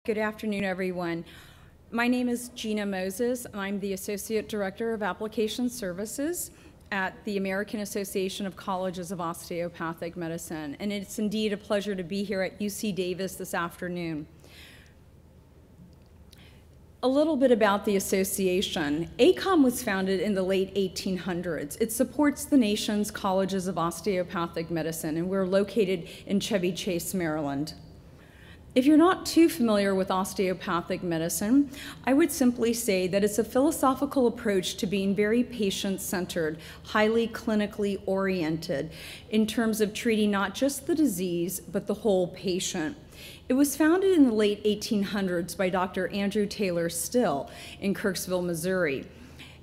Good afternoon, everyone. My name is Gina Moses, and I'm the Associate Director of Application Services at the American Association of Colleges of Osteopathic Medicine. And it's indeed a pleasure to be here at UC Davis this afternoon. A little bit about the association. AACOM was founded in the late 1800s. It supports the nation's colleges of osteopathic medicine, and we're located in Chevy Chase, Maryland. If you're not too familiar with osteopathic medicine, I would simply say that it's a philosophical approach to being very patient-centered, highly clinically oriented in terms of treating not just the disease, but the whole patient. It was founded in the late 1800s by Dr. Andrew Taylor Still in Kirksville, Missouri.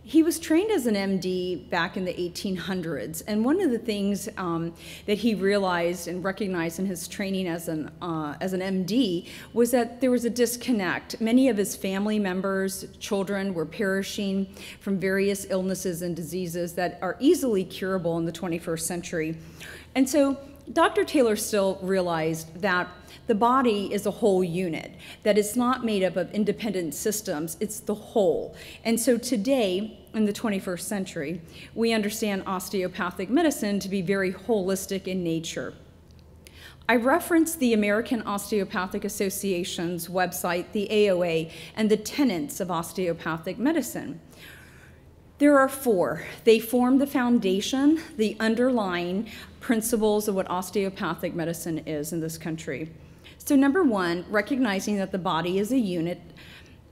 He was trained as an MD back in the 1800s, and one of the things that he realized and recognized in his training as an MD was that there was a disconnect. Many of his family members, children, were perishing from various illnesses and diseases that are easily curable in the 21st century. And so Dr. Taylor Still realized that the body is a whole unit, that it's not made up of independent systems, it's the whole. And so today, in the 21st century, we understand osteopathic medicine to be very holistic in nature. I referenced the American Osteopathic Association's website, the AOA, and the tenets of osteopathic medicine. There are four. They form the foundation, the underlying principles of what osteopathic medicine is in this country. So number one, recognizing that the body is a unit,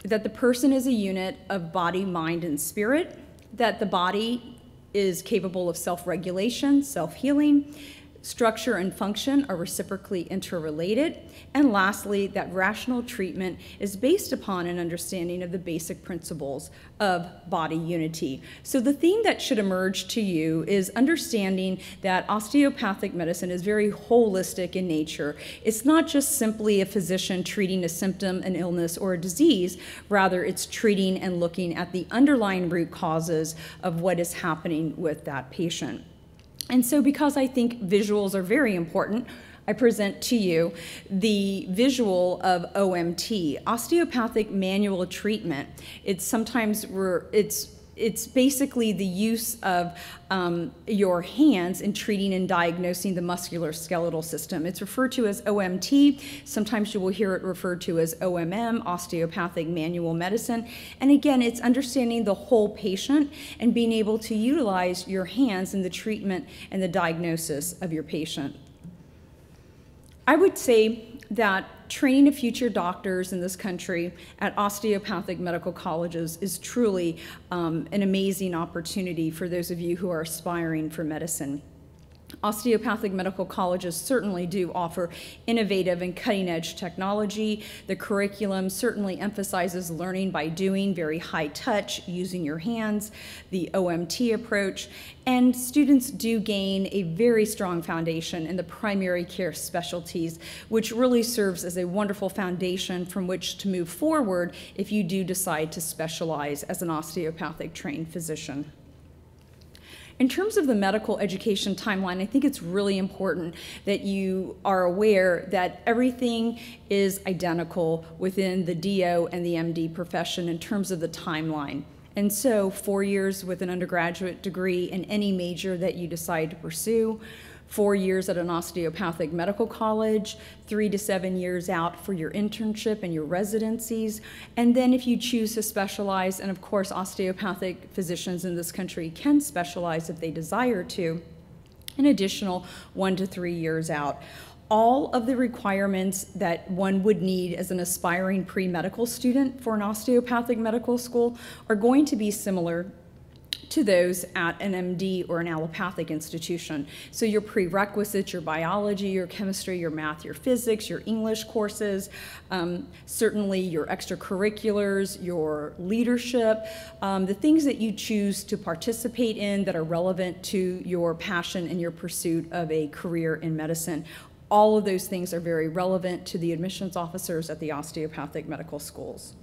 that the person is a unit of body, mind, and spirit, that the body is capable of self-regulation, self-healing, structure and function are reciprocally interrelated, and lastly, that rational treatment is based upon an understanding of the basic principles of body unity. So the theme that should emerge to you is understanding that osteopathic medicine is very holistic in nature. It's not just simply a physician treating a symptom, an illness, or a disease. Rather, it's treating and looking at the underlying root causes of what is happening with that patient. And so because I think visuals are very important, I present to you the visual of OMT, osteopathic manual treatment. It's basically the use of your hands in treating and diagnosing the musculoskeletal system. It's referred to as OMT. Sometimes you will hear it referred to as OMM, osteopathic manual medicine. And again, it's understanding the whole patient and being able to utilize your hands in the treatment and the diagnosis of your patient. I would say that training of future doctors in this country at osteopathic medical colleges is truly an amazing opportunity for those of you who are aspiring for medicine. Osteopathic medical colleges certainly do offer innovative and cutting-edge technology. The curriculum certainly emphasizes learning by doing, very high touch, using your hands, the OMT approach, and students do gain a very strong foundation in the primary care specialties, which really serves as a wonderful foundation from which to move forward if you do decide to specialize as an osteopathic trained physician. In terms of the medical education timeline, I think it's really important that you are aware that everything is identical within the DO and the MD profession in terms of the timeline. And so 4 years with an undergraduate degree in any major that you decide to pursue, 4 years at an osteopathic medical college, 3 to 7 years out for your internship and your residencies, and then if you choose to specialize, and of course osteopathic physicians in this country can specialize if they desire to, an additional 1 to 3 years out. All of the requirements that one would need as an aspiring pre-medical student for an osteopathic medical school are going to be similar to those at an MD or an allopathic institution. So your prerequisites, your biology, your chemistry, your math, your physics, your English courses, certainly your extracurriculars, your leadership, the things that you choose to participate in that are relevant to your passion and your pursuit of a career in medicine. All of those things are very relevant to the admissions officers at the osteopathic medical schools.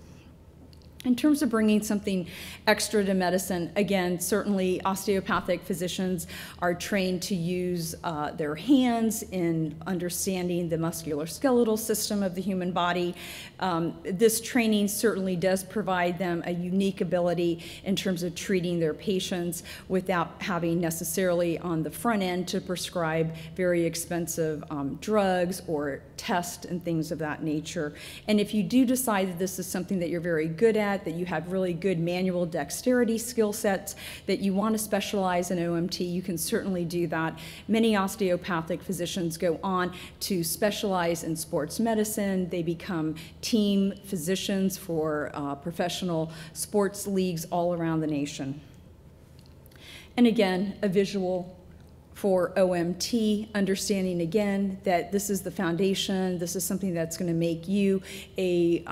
In terms of bringing something extra to medicine, again, certainly osteopathic physicians are trained to use their hands in understanding the musculoskeletal system of the human body. This training certainly does provide them a unique ability in terms of treating their patients without having necessarily on the front end to prescribe very expensive drugs or tests and things of that nature. And if you do decide that this is something that you're very good at, that you have really good manual dexterity skill sets, that you want to specialize in OMT, you can certainly do that. Many osteopathic physicians go on to specialize in sports medicine. They become team physicians for professional sports leagues all around the nation. And again, a visual for OMT, understanding again that this is the foundation, this is something that's going to make you a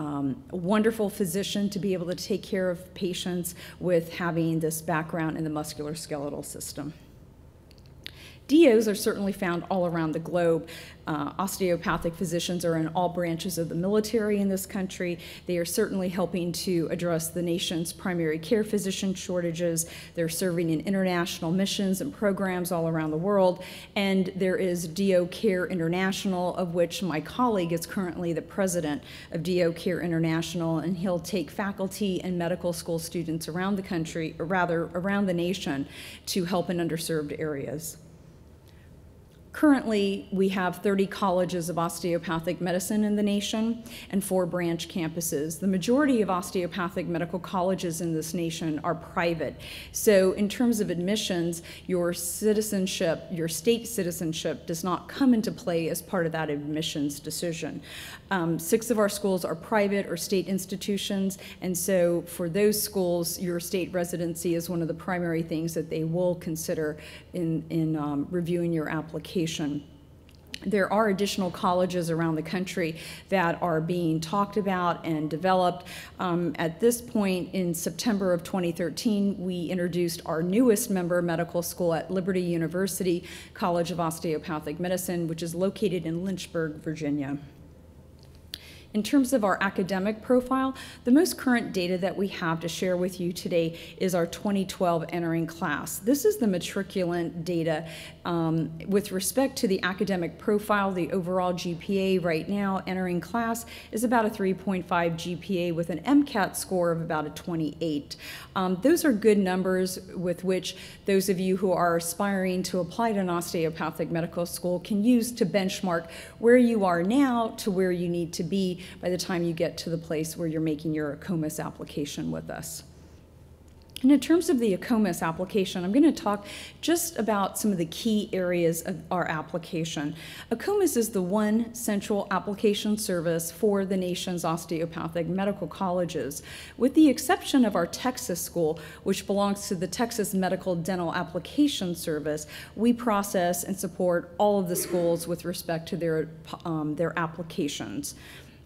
wonderful physician to be able to take care of patients with having this background in the musculoskeletal system. DOs are certainly found all around the globe. Osteopathic physicians are in all branches of the military in this country. They are certainly helping to address the nation's primary care physician shortages. They're serving in international missions and programs all around the world. And there is DO Care International, of which my colleague is currently the president of DO Care International, and he'll take faculty and medical school students around the country, or rather around the nation, to help in underserved areas. Currently, we have 30 colleges of osteopathic medicine in the nation and 4 branch campuses. The majority of osteopathic medical colleges in this nation are private. So in terms of admissions, your citizenship, your state citizenship does not come into play as part of that admissions decision. 6 of our schools are private or state institutions, and so for those schools, your state residency is one of the primary things that they will consider in reviewing your application. There are additional colleges around the country that are being talked about and developed. At this point, in September of 2013, we introduced our newest member medical school at Liberty University College of Osteopathic Medicine, which is located in Lynchburg, Virginia. In terms of our academic profile, the most current data that we have to share with you today is our 2012 entering class. This is the matriculant data. With respect to the academic profile, the overall GPA right now entering class is about a 3.5 GPA with an MCAT score of about a 28. Those are good numbers with which those of you who are aspiring to apply to an osteopathic medical school can use to benchmark where you are now to where you need to be by the time you get to the place where you're making your AACOMAS application with us. And in terms of the AACOMAS application, I'm going to talk just about some of the key areas of our application. AACOMAS is the one central application service for the nation's osteopathic medical colleges. With the exception of our Texas school, which belongs to the Texas Medical Dental Application Service, we process and support all of the schools with respect to their applications.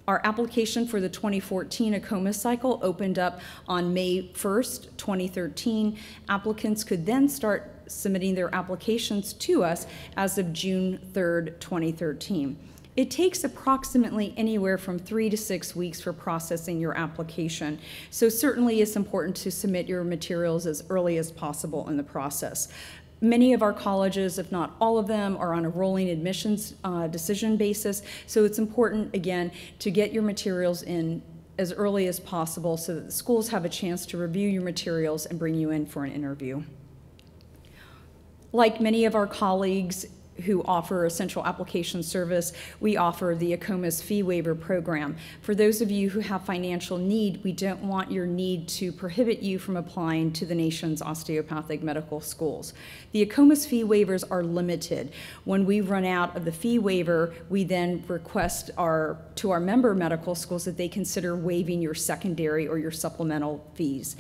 Our application for the 2014 AACOMAS cycle opened up on May 1st, 2013. Applicants could then start submitting their applications to us as of June 3rd, 2013. It takes approximately anywhere from 3 to 6 weeks for processing your application. So certainly it's important to submit your materials as early as possible in the process. Many of our colleges, if not all of them, are on a rolling admissions decision basis, so it's important, again, to get your materials in as early as possible so that the schools have a chance to review your materials and bring you in for an interview. Like many of our colleagues who offer a central application service, we offer the AACOMAS fee waiver program. For those of you who have financial need, we don't want your need to prohibit you from applying to the nation's osteopathic medical schools. The AACOMAS fee waivers are limited. When we run out of the fee waiver, we then request to our member medical schools that they consider waiving your secondary or your supplemental fees.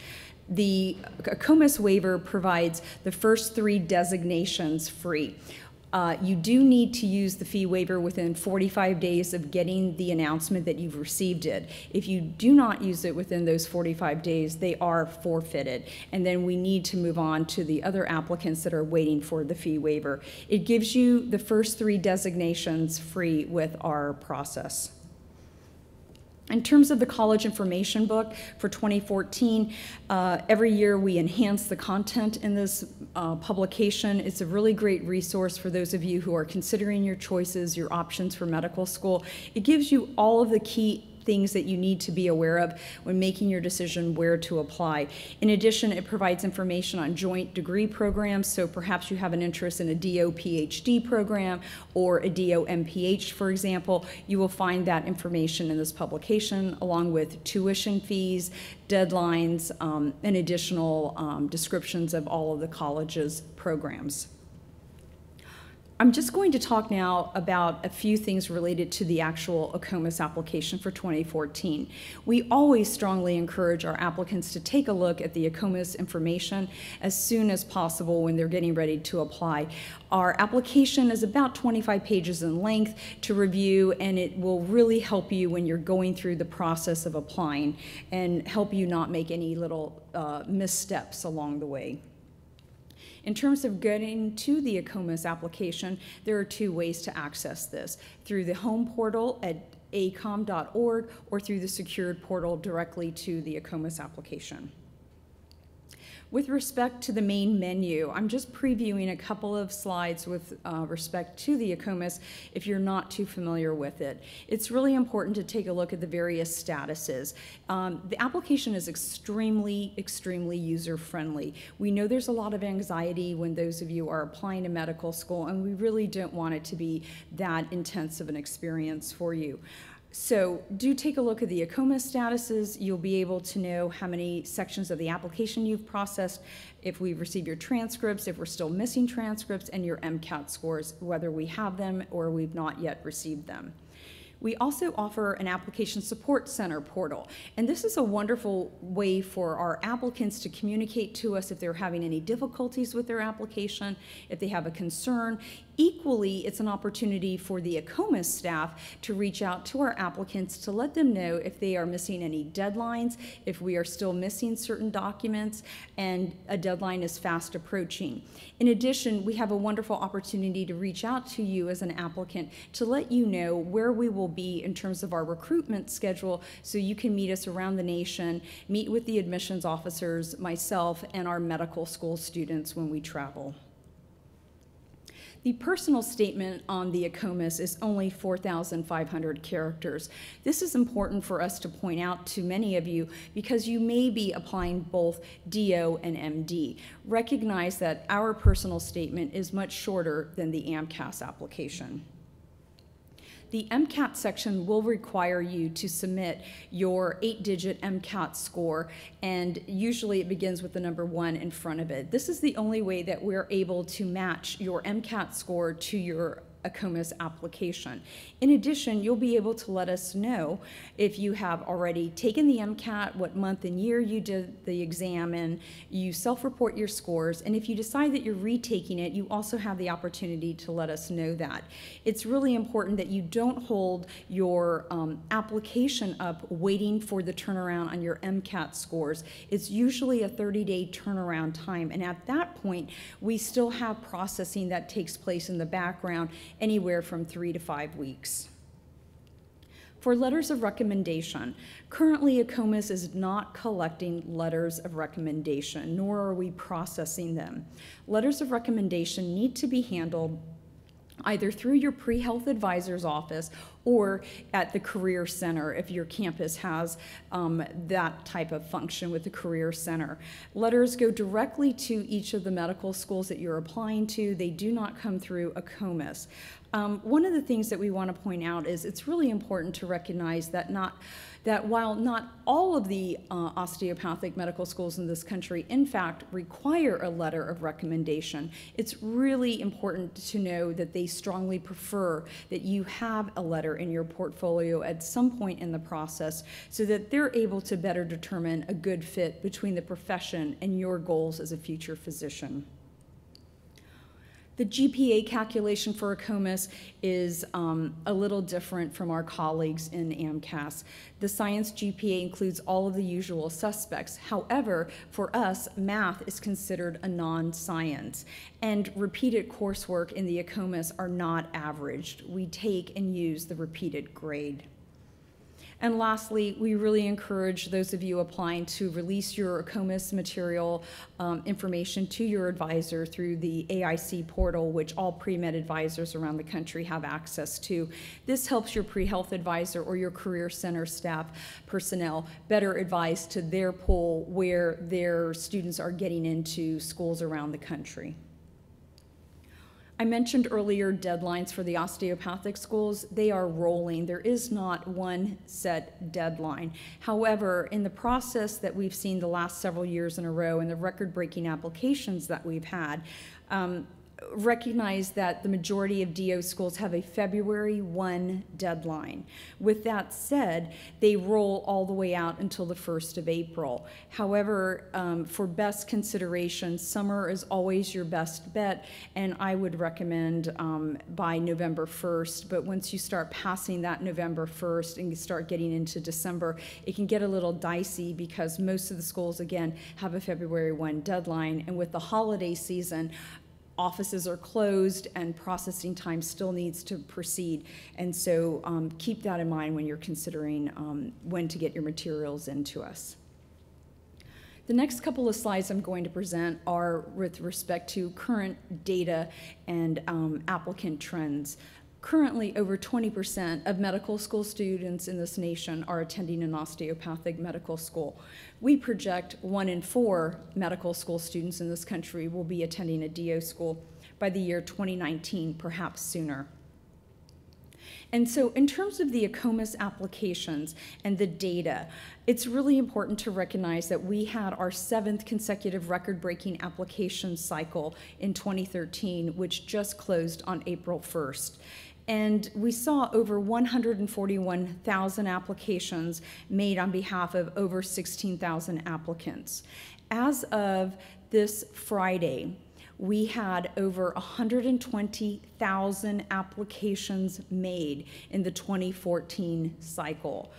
The AACOMAS waiver provides the first 3 designations free. You do need to use the fee waiver within 45 days of getting the announcement that you've received it. If you do not use it within those 45 days, they are forfeited. And then we need to move on to the other applicants that are waiting for the fee waiver. It gives you the first 3 designations free with our process. In terms of the college information book for 2014, every year we enhance the content in this publication. It's a really great resource for those of you who are considering your choices, your options for medical school. It gives you all of the key things that you need to be aware of when making your decision where to apply. In addition, it provides information on joint degree programs, so perhaps you have an interest in a DO PhD program or a DO MPH, for example. You will find that information in this publication, along with tuition fees, deadlines, and additional descriptions of all of the college's programs. I'm just going to talk now about a few things related to the actual AACOMAS application for 2014. We always strongly encourage our applicants to take a look at the AACOMAS information as soon as possible when they're getting ready to apply. Our application is about 25 pages in length to review, and it will really help you when you're going through the process of applying and help you not make any little missteps along the way. In terms of getting to the AACOMAS application, there are two ways to access this: through the home portal at aacom.org or through the secured portal directly to the AACOMAS application. With respect to the main menu, I'm just previewing a couple of slides with respect to the AACOMAS if you're not too familiar with it. It's really important to take a look at the various statuses. The application is extremely user-friendly. We know there's a lot of anxiety when those of you are applying to medical school, and we really don't want it to be that intense of an experience for you. So do take a look at the AACOMAS statuses. You'll be able to know how many sections of the application you've processed, if we've received your transcripts, if we're still missing transcripts, and your MCAT scores, whether we have them or we've not yet received them. We also offer an application support center portal, and this is a wonderful way for our applicants to communicate to us if they're having any difficulties with their application, if they have a concern. Equally, it's an opportunity for the AACOMAS staff to reach out to our applicants to let them know if they are missing any deadlines, if we are still missing certain documents, and a deadline is fast approaching. In addition, we have a wonderful opportunity to reach out to you as an applicant to let you know where we will be in terms of our recruitment schedule, so you can meet us around the nation, meet with the admissions officers, myself, and our medical school students when we travel. The personal statement on the AACOMAS is only 4,500 characters. This is important for us to point out to many of you because you may be applying both DO and MD. Recognize that our personal statement is much shorter than the AMCAS application. The MCAT section will require you to submit your 8-digit MCAT score, and usually it begins with the number 1 in front of it. This is the only way that we're able to match your MCAT score to your AACOMAS application. In addition, you'll be able to let us know if you have already taken the MCAT, what month and year you did the exam in, you self-report your scores, and if you decide that you're retaking it, you also have the opportunity to let us know that. It's really important that you don't hold your application up waiting for the turnaround on your MCAT scores. It's usually a 30-day turnaround time, and at that point, we still have processing that takes place in the background, anywhere from 3 to 5 weeks. For letters of recommendation, currently AACOMAS is not collecting letters of recommendation, nor are we processing them. Letters of recommendation need to be handled either through your pre-health advisor's office or at the Career Center if your campus has that type of function with the Career Center. Letters go directly to each of the medical schools that you're applying to. They do not come through AACOMAS. One of the things that we want to point out is it's really important to recognize that while not all of the osteopathic medical schools in this country, in fact, require a letter of recommendation, it's really important to know that they strongly prefer that you have a letter in your portfolio at some point in the process so that they're able to better determine a good fit between the profession and your goals as a future physician. The GPA calculation for AACOMAS is a little different from our colleagues in AMCAS. The science GPA includes all of the usual suspects. However, for us, math is considered a non-science, and repeated coursework in the AACOMAS are not averaged. We take and use the repeated grade. And lastly, we really encourage those of you applying to release your AACOMAS material information to your advisor through the AIC portal, which all pre-med advisors around the country have access to. This helps your pre-health advisor or your career center staff personnel better advise to their pool where their students are getting into schools around the country. I mentioned earlier deadlines for the osteopathic schools. They are rolling. There is not one set deadline. However, in the process that we've seen the last several years in a row and the record-breaking applications that we've had, recognize that the majority of DO schools have a February 1 deadline. With that said, they roll all the way out until the 1st of April. However, for best consideration, summer is always your best bet, and I would recommend by November 1st, but once you start passing that November 1st and you start getting into December, it can get a little dicey because most of the schools, again, have a February 1 deadline, and with the holiday season, offices are closed and processing time still needs to proceed. And so keep that in mind when you're considering when to get your materials into us. The next couple of slides I'm going to present are with respect to current data and applicant trends. Currently, over 20% of medical school students in this nation are attending an osteopathic medical school. We project 1 in 4 medical school students in this country will be attending a DO school by the year 2019, perhaps sooner. And so in terms of the AACOMAS applications and the data, it's really important to recognize that we had our 7th consecutive record-breaking application cycle in 2013, which just closed on April 1st. And we saw over 141,000 applications made on behalf of over 16,000 applicants. As of this Friday, we had over 120,000 applications made in the 2014 cycle.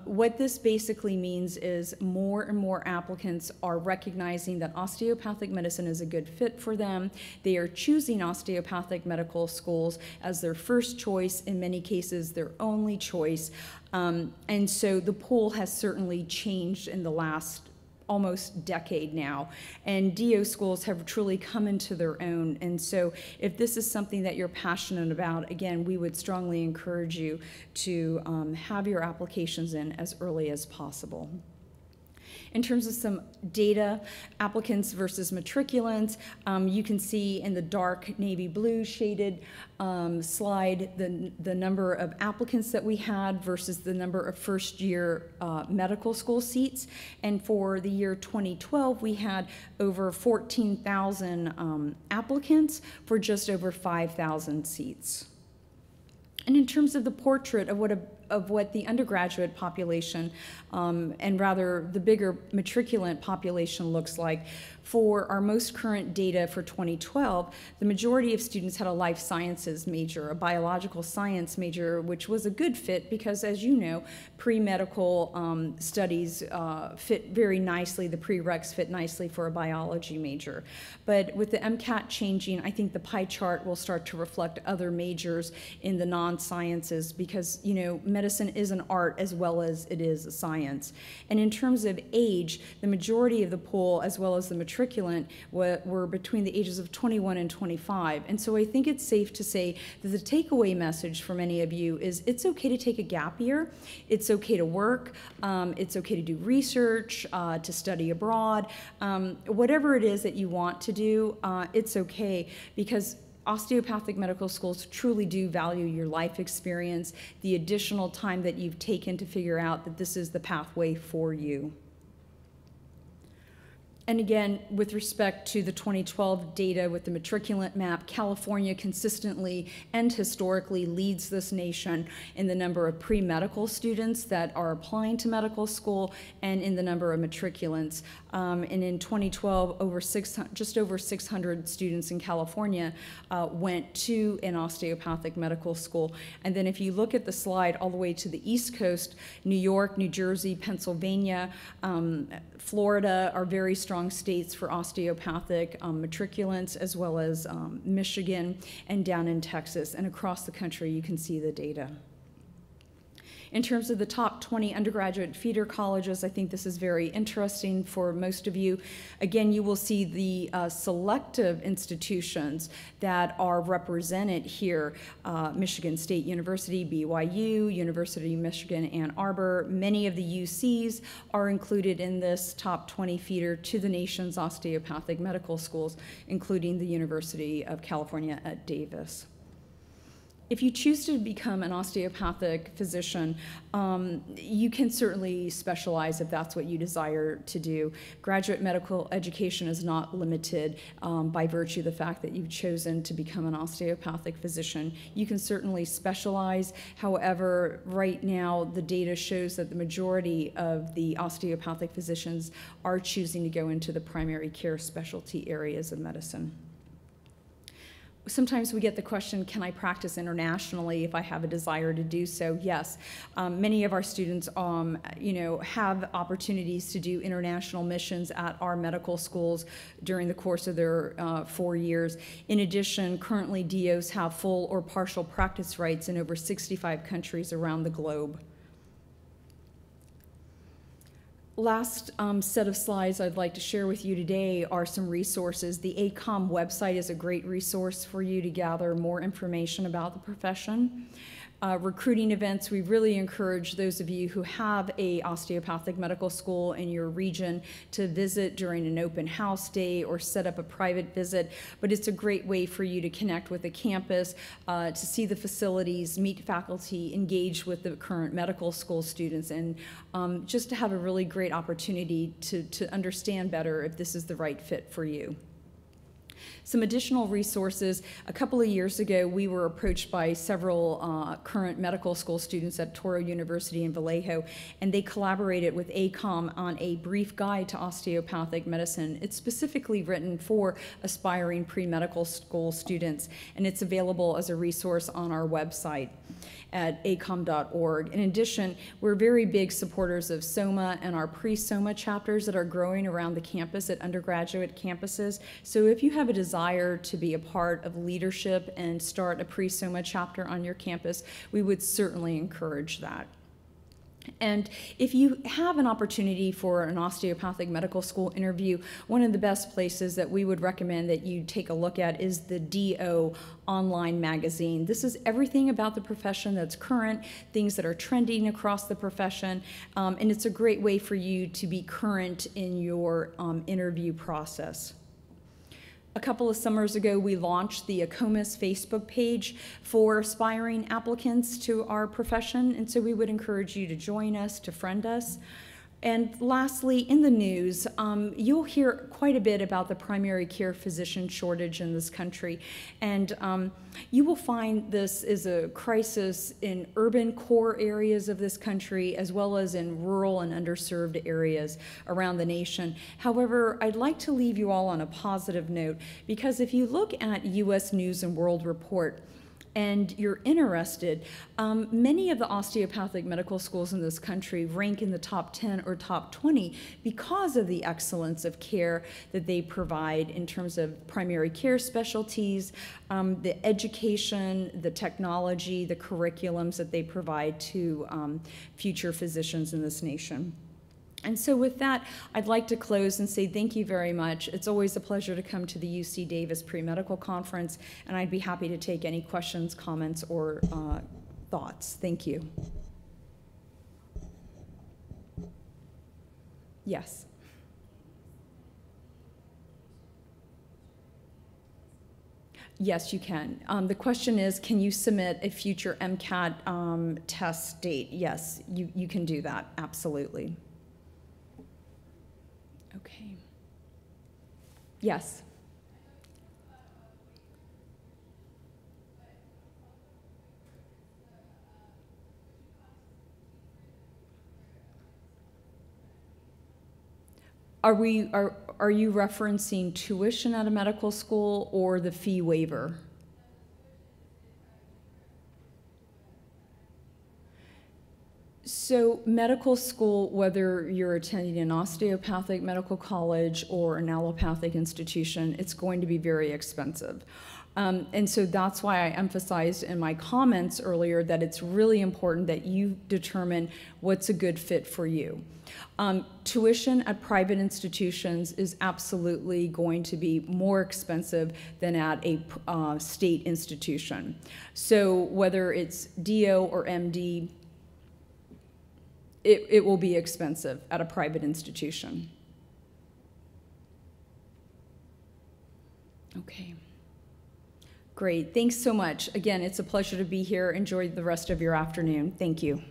What this basically means is more and more applicants are recognizing that osteopathic medicine is a good fit for them. They are choosing osteopathic medical schools as their first choice, in many cases their only choice. And so the pool has certainly changed in the last almost decade now, and DO schools have truly come into their own. And so if this is something that you're passionate about, again, we would strongly encourage you to have your applications in as early as possible. In terms of some data, applicants versus matriculants, you can see in the dark navy blue shaded slide the number of applicants that we had versus the number of first-year medical school seats. And for the year 2012, we had over 14,000 applicants for just over 5,000 seats. And in terms of the portrait of what the undergraduate population, and rather the bigger matriculant population looks like, for our most current data for 2012, the majority of students had a life sciences major, a biological science major, which was a good fit because, as you know, pre-medical studies fit very nicely, the prereqs fit nicely for a biology major. But with the MCAT changing, I think the pie chart will start to reflect other majors in the non-sciences because, you know, medicine is an art as well as it is a science. And in terms of age, the majority of the pool, as well as the matriculant, were between the ages of 21 and 25. And so I think it's safe to say that the takeaway message for many of you is it's okay to take a gap year, it's okay to work, it's okay to do research, to study abroad, whatever it is that you want to do, it's okay, because osteopathic medical schools truly do value your life experience, the additional time that you've taken to figure out that this is the pathway for you. And again, with respect to the 2012 data with the Matriculant Map, California consistently and historically leads this nation in the number of pre-medical students that are applying to medical school and in the number of matriculants. And in 2012, just over 600 students in California went to an osteopathic medical school. And then if you look at the slide all the way to the East Coast, New York, New Jersey, Pennsylvania, Florida are very strong states for osteopathic matriculants, as well as Michigan and down in Texas. And across the country, you can see the data. In terms of the top 20 undergraduate feeder colleges, I think this is very interesting for most of you. Again, you will see the selective institutions that are represented here. Michigan State University, BYU, University of Michigan, Ann Arbor. Many of the UCs are included in this top 20 feeder to the nation's osteopathic medical schools, including the University of California at Davis. If you choose to become an osteopathic physician, you can certainly specialize if that's what you desire to do. Graduate medical education is not limited by virtue of the fact that you've chosen to become an osteopathic physician. You can certainly specialize. However, right now, the data shows that the majority of the osteopathic physicians are choosing to go into the primary care specialty areas of medicine. Sometimes we get the question, can I practice internationally if I have a desire to do so? Yes. Many of our students have opportunities to do international missions at our medical schools during the course of their 4 years. In addition, currently DOs have full or partial practice rights in over 65 countries around the globe. Last set of slides I'd like to share with you today are some resources. The AACOM website is a great resource for you to gather more information about the profession. Recruiting events, we really encourage those of you who have a osteopathic medical school in your region to visit during an open house day or set up a private visit, but it's a great way for you to connect with the campus, to see the facilities, meet faculty, engage with the current medical school students, and just to have a really great opportunity to understand better if this is the right fit for you. Some additional resources. A couple of years ago, we were approached by several current medical school students at Toro University in Vallejo, and they collaborated with AACOM on a brief guide to osteopathic medicine. It's specifically written for aspiring pre-medical school students, and it's available as a resource on our website at acom.org. In addition, we're very big supporters of SOMA and our pre-SOMA chapters that are growing around the campus at undergraduate campuses. So if you have a desire to be a part of leadership and start a pre-SOMA chapter on your campus, we would certainly encourage that. And if you have an opportunity for an osteopathic medical school interview, one of the best places that we would recommend that you take a look at is the DO online magazine. This is everything about the profession that's current, things that are trending across the profession, and it's a great way for you to be current in your interview process. A couple of summers ago, we launched the AACOMAS Facebook page for aspiring applicants to our profession, and so we would encourage you to join us, to friend us. And lastly, in the news, you'll hear quite a bit about the primary care physician shortage in this country. And you will find this is a crisis in urban core areas of this country, as well as in rural and underserved areas around the nation. However, I'd like to leave you all on a positive note, because if you look at U.S. News and World Report, and you're interested, many of the osteopathic medical schools in this country rank in the top 10 or top 20 because of the excellence of care that they provide in terms of primary care specialties, the education, the technology, the curriculums that they provide to future physicians in this nation. And so with that, I'd like to close and say thank you very much. It's always a pleasure to come to the UC Davis Pre-Medical Conference, and I'd be happy to take any questions, comments, or thoughts. Thank you. Yes. Yes, you can. The question is, can you submit a future MCAT test date? Yes, you can do that, absolutely. Okay. Yes. Are you referencing tuition at a medical school or the fee waiver? So medical school, whether you're attending an osteopathic medical college or an allopathic institution, it's going to be very expensive. And so that's why I emphasized in my comments earlier that it's really important that you determine what's a good fit for you. Tuition at private institutions is absolutely going to be more expensive than at a state institution. So whether it's DO or MD, it will be expensive at a private institution. Okay. Great. Thanks so much. Again, it's a pleasure to be here. Enjoy the rest of your afternoon. Thank you.